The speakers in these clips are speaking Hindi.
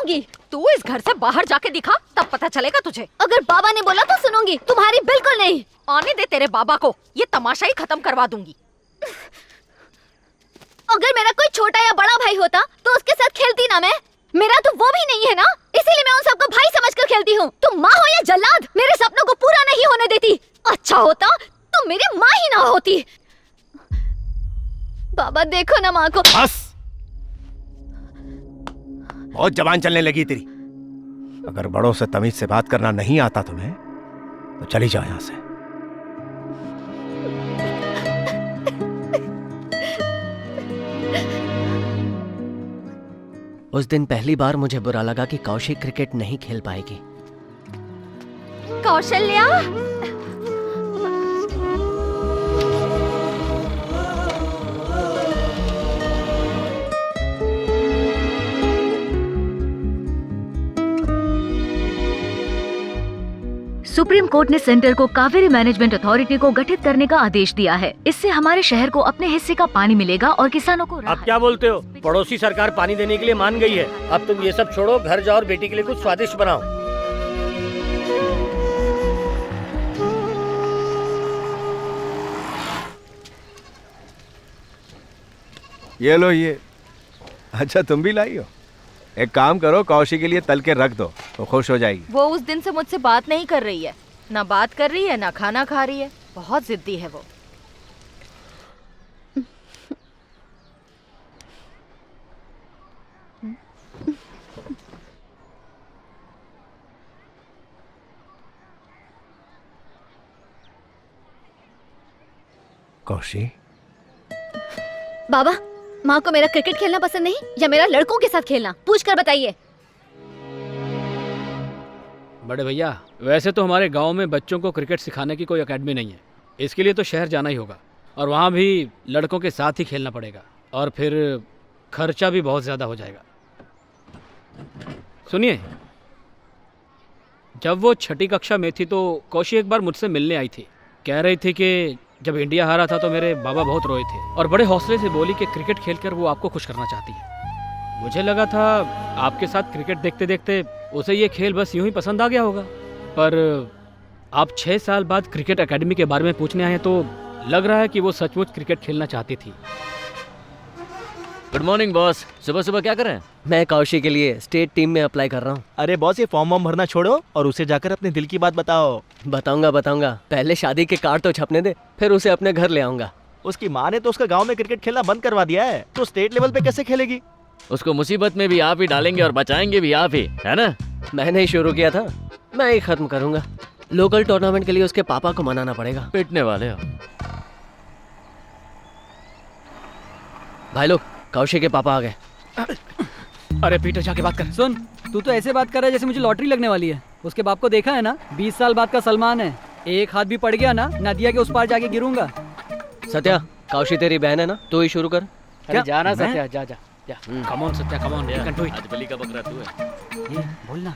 सुनाऊंगी। तू इस घर से बाहर जाके दिखा, तब पता चलेगा तुझे। अगर बाबा ने बोला तो सुनूंगी, तुम्हारी बिल्कुल नहीं। आने दे तेरे बाबा को, ये तमाशा ही खत्म करवा दूंगी। अगर मेरा कोई छोटा या बड़ा भाई होता तो उसके साथ खेलती ना मैं। मेरा तो वो भी नहीं है ना, इसीलिए मैं उन सबको भाई समझकर खेलती हूँ। तुम माँ हो या जल्लाद, मेरे सपनों को पूरा नहीं होने देती। अच्छा होता तुम मेरी माँ ही ना होती। बाबा देखो ना माँ को। बस, बहुत जबान चलने लगी तेरी। अगर बड़ों से तमीज से बात करना नहीं आता तुम्हें तो चली जाओ यहां से। उस दिन पहली बार मुझे बुरा लगा कि कौशिक क्रिकेट नहीं खेल पाएगी। कौशल्या, सुप्रीम कोर्ट ने सेंटर को कावेरी मैनेजमेंट अथॉरिटी को गठित करने का आदेश दिया है। इससे हमारे शहर को अपने हिस्से का पानी मिलेगा और किसानों को अब क्या बोलते हो? पड़ोसी सरकार पानी देने के लिए मान गई है। अब तुम ये सब छोड़ो, घर जाओ और बेटी के लिए कुछ स्वादिष्ट बनाओ। ये लो ये। अच्छा तुम भी लाई हो? एक काम करो, कौशी के लिए तल के रख दो तो खुश हो जाएगी। वो उस दिन से मुझसे बात नहीं कर रही है, ना बात कर रही है ना खाना खा रही है। बहुत जिद्दी है वो। कौशी, बाबा, माँ को मेरा क्रिकेट खेलना पसंद नहीं या मेरा लड़कों के साथ खेलना, पूछ कर बताइए। बड़े भैया, वैसे तो हमारे गांव में बच्चों को क्रिकेट सिखाने की कोई एकेडमी नहीं है। इसके लिए तो शहर जाना ही होगा और वहाँ भी लड़कों के साथ ही खेलना पड़ेगा और फिर खर्चा भी बहुत ज़्यादा हो जाएगा। सुनिए, जब वो छठी कक्षा में थी तो कौशी एक बार मुझसे मिलने आई थी। कह रही थी कि जब इंडिया हारा था तो मेरे बाबा बहुत रोए थे और बड़े हौसले से बोली कि क्रिकेट खेलकर वो आपको खुश करना चाहती है। मुझे लगा था आपके साथ क्रिकेट देखते देखते उसे ये खेल बस यूं ही पसंद आ गया होगा, पर आप 6 साल बाद क्रिकेट एकेडमी के बारे में पूछने आए हैं तो लग रहा है कि वो सचमुच क्रिकेट खेलना चाहती थी। Good morning boss. सुबह सुबह क्या कर रहे हैं? मैं कौशी के लिए स्टेट टीम में अप्लाई कर रहा हूँ। अरे बॉस, ये फॉर्म वॉर्म भरना छोड़ो और उसे जाकर अपने दिल की बात बताओ। बताऊंगा। पहले शादी के कार्ड तो छपने दे, फिर उसे अपने घर ले आऊंगा। उसकी माँ ने तो उसका गांव में क्रिकेट खेलना बंद करवा दिया है, तो स्टेट लेवल पे कैसे खेलेगी? उसको मुसीबत में भी आप ही डालेंगे और बचाएंगे भी आप ही, है ना? मैंने ही शुरू किया था, मैं ही खत्म करूंगा। लोकल टूर्नामेंट के लिए उसके पापा को मनाना पड़ेगा। पिटने वाले हो भाई लोग, कौशी के पापा आ गए। अरे पीटर, जाके बात कर। सुन, तू तो ऐसे बात कर रहा है जैसे मुझे लॉटरी लगने वाली है। उसके बाप को देखा है ना, 20 साल बाद का सलमान है। एक हाथ भी पड़ गया ना, नदिया के उस पार जाके गिरूंगा। सत्या, कौशी तेरी बहन है ना, तू ही शुरू कर। अरे जाना सत्या, जा। Come on Satya, come on, you can do it. आज बलि का बकरा तू है। ये बोलना।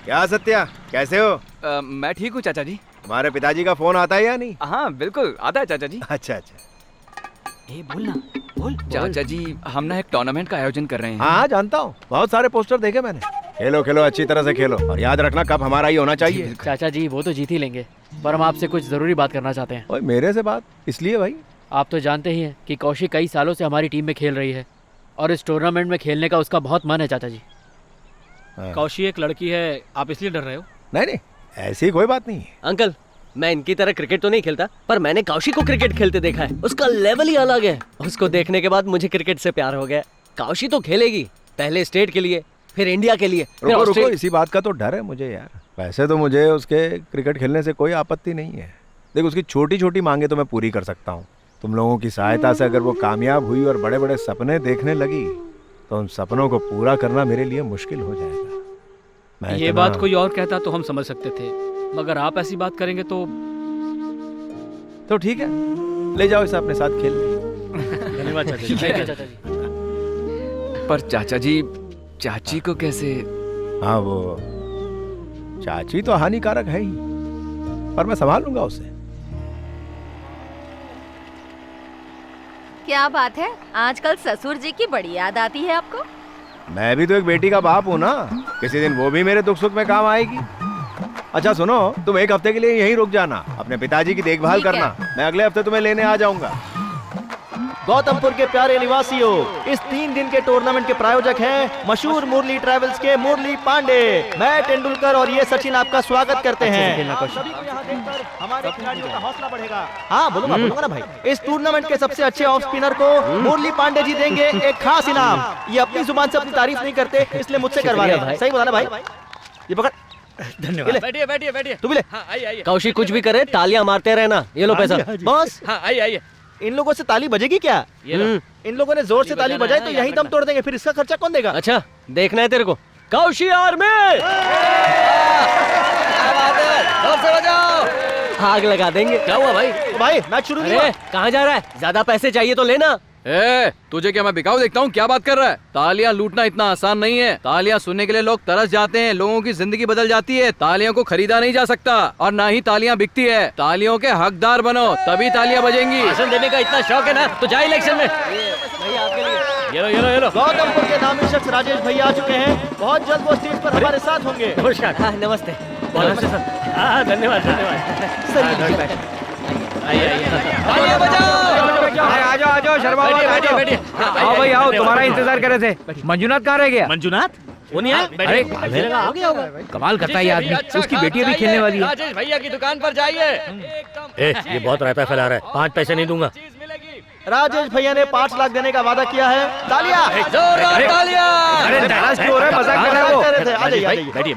क्या सत्या, कैसे हो? मैं ठीक हूँ चाचा जी। तुम्हारे पिताजी का फोन आता है या नहीं? हाँ बिल्कुल आता है चाचा जी। अच्छा। ये बोलना, बोल। चाचा जी, हम ना एक टूर्नामेंट का आयोजन कर रहे हैं। हाँ जानता हूँ, बहुत सारे पोस्टर देखे मैंने। खेलो अच्छी तरह से खेलो और याद रखना कप हमारा ही होना चाहिए। चाचा जी, वो तो जीत ही लेंगे, पर हम आपसे कुछ जरूरी बात करना चाहते हैं। ओए, मेरे से बात? इसलिए भाई, आप तो जानते ही हैं कि कौशी कई सालों से हमारी टीम में खेल रही है और इस टूर्नामेंट में खेलने का उसका बहुत मन है। चाचा जी, कौशी एक लड़की है, आप इसलिए डर रहे हो? नहीं, ऐसी कोई बात नहीं है। अंकल, मैं इनकी तरह क्रिकेट तो नहीं खेलता, पर मैंने कौशी को क्रिकेट खेलते देखा है। उसका लेवल ही अलग है। उसको देखने के बाद मुझे क्रिकेट से प्यार हो गया। कौशी तो खेलेगी, पहले स्टेट के लिए, फिर इंडिया के लिए। रुको, इसी बात का तो डर है मुझे यार। वैसे तो मुझे उसके क्रिकेट खेलने से कोई आपत्ति नहीं है। देख, उसकी छोटी छोटी मांगे तो मैं पूरी कर सकता हूँ। तुम लोगों की सहायता से अगर वो कामयाब हुई और बड़े बड़े सपने देखने लगी तो उन सपनों को पूरा करना मेरे लिए मुश्किल हो जाएगा। ये बात कोई और कहता तो हम समझ सकते थे, मगर आप ऐसी बात करेंगे तो ठीक है, ले जाओ इसे अपने साथ खेलने। धन्यवाद चाचा जी। चाचा जी, पर चाचा जी, चाची को कैसे? हाँ, वो चाची तो हानिकारक है ही, पर मैं संभाल लूंगा उसे। क्या बात है, आजकल ससुर जी की बड़ी याद आती है आपको? मैं भी तो एक बेटी का बाप हूँ ना, किसी दिन वो भी मेरे दुख सुख में काम आएगी। अच्छा सुनो, तुम एक हफ्ते के लिए यहीं रुक जाना, अपने पिताजी की देखभाल करना, मैं अगले हफ्ते तुम्हें लेने आ जाऊंगा। गौतमपुर के प्यारे निवासियों, इस 3 दिन के टूर्नामेंट के प्रायोजक हैं मशहूर मुरली ट्रैवल्स के मुरली पांडे। मैं तेंदुलकर और ये सचिन आपका स्वागत करते हैं। आप सभी को यहाँ देखकर हमारे खिलाड़ियों का हौसला बढ़ेगा। हाँ बोलूंगा ना भाई। इस टूर्नामेंट के सबसे अच्छे ऑफ स्पिनर को मुरली पांडे जी देंगे एक खास इनाम। ये अपनी जुबान से अपनी तारीफ नहीं करते, इसलिए मुझसे करवा रहे हैं। सही बोला ना भाई? ये पकड़। धन्यवाद। बैठिए बैठिए बैठिए। तू भी ले। हाँ, आइए। कौशिक कुछ भी करे तालियां मारते रहना। ये लो पैसा बॉस। हाँ, आइए। इन लोगों से ताली बजेगी क्या? इन लोगों ने जोर से ताली बजाई तो यही दम तोड़ देंगे, फिर इसका खर्चा कौन देगा? अच्छा देखना है तेरे को। कौशी आर्मी जोर से बजाओ, आग लगा देंगे। क्या हुआ भाई? भाई मैच शुरू नहीं हुआ। कहाँ जा रहा है? ज्यादा पैसे चाहिए तो लेना। ए, तुझे क्या मैं बिकाऊ देखता हूँ? क्या बात कर रहा है? तालियां लूटना इतना आसान नहीं है। तालियां सुनने के लिए लोग तरस जाते हैं, लोगों की जिंदगी बदल जाती है। तालियों को खरीदा नहीं जा सकता और ना ही तालियां बिकती है। तालियों के हकदार बनो, तभी तालियां बजेंगी। भाषण देने का इतना शौक है ना तो जा इलेक्शन में। ये लो। गौतमपुर के नामी शख्स राजेश भैया आ चुके हैं, बहुत जल्द वो स्टेज पर हमारे साथ होंगे। नमस्कार। नमस्ते। हाँ, धन्यवाद। आइए बजाओ। आ जाओ शर्मा, बैठिए। आओ भाई आओ, तुम्हारा इंतजार कर रहे थे। मंजूनाथ कहाँ रह गया? मंजूनाथ वो नहीं आया? अरे आ गया होगा। कमाल करता है ये आदमी, उसकी बेटी अभी खेलने वाली है। राजेश भैया की दुकान पर जाइए। ये बहुत रायता फैला रहा है, 5 पैसे नहीं दूंगा। राजेश भैया ने 5 लाख देने का वादा किया है। तालियां। अरे नाराज क्यों हो रहा है? मजाक कर रहा है वो। आ जाइए। बैठिए।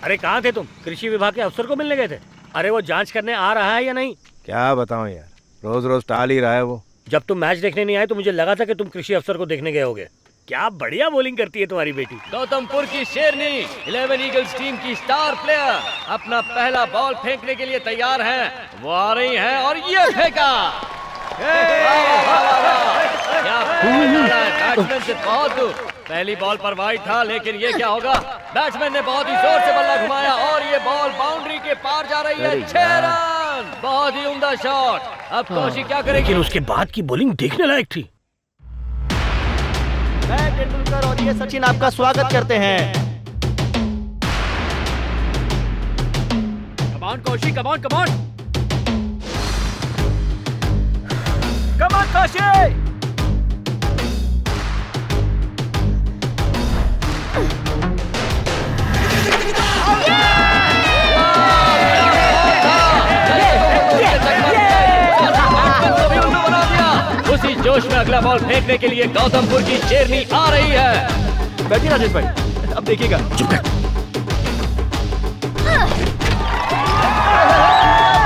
अरे कहाँ थे तुम? कृषि विभाग के अफसर को मिलने गए थे? अरे वो जांच करने आ रहा है या नहीं? क्या बताऊं यार, रोज रोज टाल ही रहा है वो। जब तुम मैच देखने नहीं आए तो मुझे लगा था कि तुम कृषि अफसर को देखने गए होगे। क्या बढ़िया बॉलिंग करती है तुम्हारी बेटी। गौतमपुर की शेरनी 11 ईगल्स टीम की स्टार प्लेयर अपना पहला बॉल फेंकने के लिए तैयार हैं। वो आ रही हैं और ये फेंका। क्या बैट्समैन से बहुत दूर। पहली बॉल पर वाइड था, लेकिन ये क्या होगा? बैट्समैन ने बहुत ही जोर से बल्ला घुमाया और ये बॉल बाउंड्री के पार जा रही है। 6 रन, बहुत ही उम्दा शॉट। अब कौशिक क्या करेगी? लेकिन उसके बाद की बॉलिंग देखने लायक थी। मैं तेंदुलकर और ये सचिन आपका स्वागत करते हैं। कमान कौशिक, कमान। कमान कौशिक। उसी जोश में अगला बॉल फेंकने के लिए गौतमपुर की शेरनी आ रही है। बैठिए राजेश भाई, अब देखिएगा। चुप कर।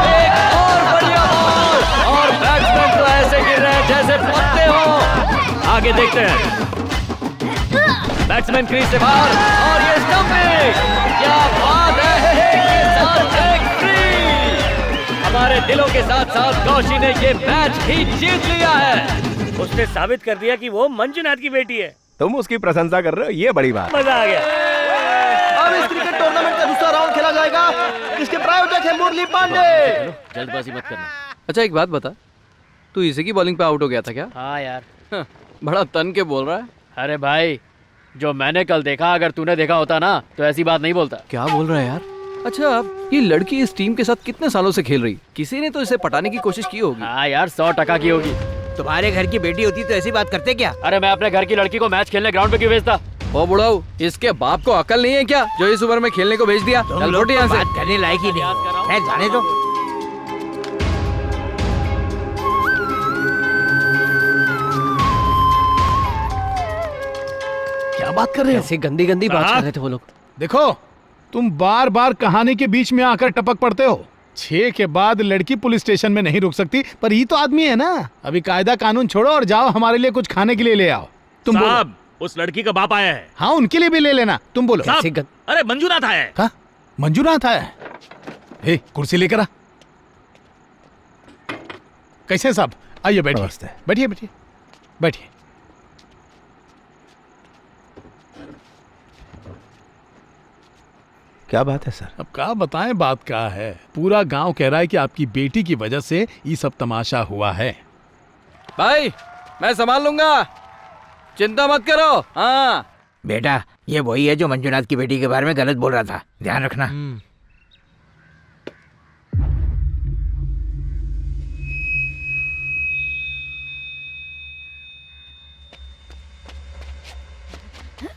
एक और बढ़िया बॉल और बैट्समैन तो ऐसे गिर रहे हैं जैसे पत्ते हो। आगे देखते हैं। बैट्समैन क्रीज से बाहर और ये स्टंपिंग। क्या बात है, एक के साथ एक फ्री। हमारे दिलों के साथ साथ कौशी ने ये मैच ही जीत लिया है। उसने साबित कर दिया कि वो मंजूनाथ की बेटी है। तुम उसकी प्रशंसा कर रहे हो, ये बड़ी बात। मजा आ गया। अब इस क्रिकेट टूर्नामेंट का दूसरा राउंड खेला जाएगा, जिसके प्रायोजक है मुरली पांडे। जल्दबाजी मत करना। अच्छा एक बात बता, तू इसी की बॉलिंग पे आउट हो गया था क्या? हाँ यार। बड़ा तन के बोल रहा है। अरे भाई, जो मैंने कल देखा, अगर तूने देखा होता ना तो ऐसी बात नहीं बोलता। क्या बोल रहा है यार? अच्छा, अब ये लड़की इस टीम के साथ कितने सालों से खेल रही? किसी ने तो इसे पटाने की कोशिश की होगी। हाँ यार, 100% की होगी। तुम्हारे घर की बेटी होती तो ऐसी बात करते क्या? अरे मैं अपने घर की लड़की को मैच खेलने ग्राउंड पे क्यों भेजता? ओ बुढ़ाऊ, इसके बाप को अकल नहीं है क्या, जो इस उम्र में खेलने को भेज दिया? चल लौट यहाँ से। बात करने लायक ही नहीं है, जाने दो। क्या बात कर रहे हो? ऐसी गंदी बात कर रहे थे वो लोग। देखो, तुम बार बार कहानी के बीच में आकर टपक पड़ते हो। 6 के बाद लड़की पुलिस स्टेशन में नहीं रुक सकती, पर ये तो आदमी है ना। अभी कायदा कानून छोड़ो और जाओ हमारे लिए कुछ खाने के लिए ले आओ। तुम बोलो। उस लड़की का बाप आया है। हाँ, उनके लिए भी ले लेना। तुम बोलो। अरे मंजूनाथ आया है। कहा? मंजूनाथ आया है? हे, कुर्सी लेकर आ। कैसे साहब? आइए बैठिए। बैठिए। क्या बात है सर? अब क्या बताएं, बात क्या है। पूरा गांव कह रहा है कि आपकी बेटी की वजह से ये सब तमाशा हुआ है। भाई मैं संभाल लूंगा, चिंता मत करो। हाँ बेटा, ये वही है जो मंजुनाथ की बेटी के बारे में गलत बोल रहा था, ध्यान रखना।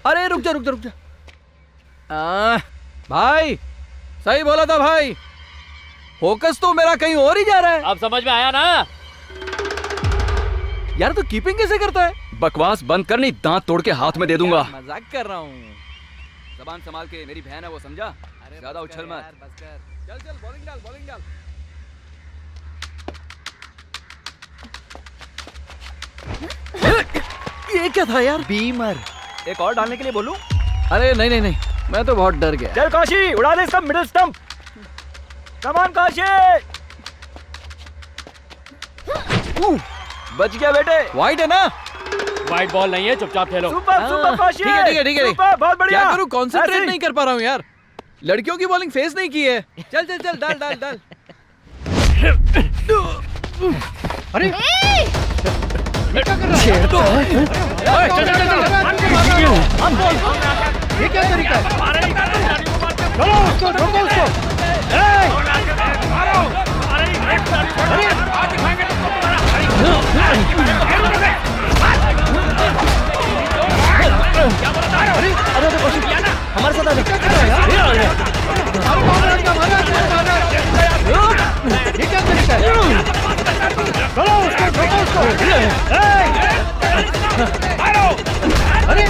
अरे रुक जा रुक जा रुक जा। भाई सही बोला था भाई, फोकस तो मेरा कहीं और ही जा रहा है। अब समझ में आया ना? यार तू कीपिंग कैसे करता है? बकवास बंद कर, नहीं दांत तोड़ के हाथ में दे दूंगा। मजाक कर रहा हूँ। जबान संभाल के, मेरी बहन है वो, समझा? ज्यादा उछल मत। चल चल बॉलिंग डाल, बॉलिंग डाल। ये क्या था यार? बीमर। एक और डालने के लिए बोलूं? अरे नहीं नहीं नहीं, मैं तो बहुत डर गया। चल कौशी, उड़ा दे इसका middle stump. Come on Kaushi. बच गया बेटे। वाइड है ना? वाइड बॉल नहीं है, चुपचाप खेलो। Super super Kaushi. ठीक है ठीक है ठीक है। सुपर, बहुत बढ़िया। क्या करूं, कंसंट्रेट नहीं कर पा रहा हूं यार। लड़कियों की बॉलिंग फेस नहीं की है। चल चल चल, डाल डाल डाल। अरे ये क्या कर रहा है? ये क्या तरीका है? चलो उसको, रोको उसको। हमारे साथ आजा। क्या कर रहा है यार? ये क्या तरीका है? चलो उसको, रोको उसको। अरे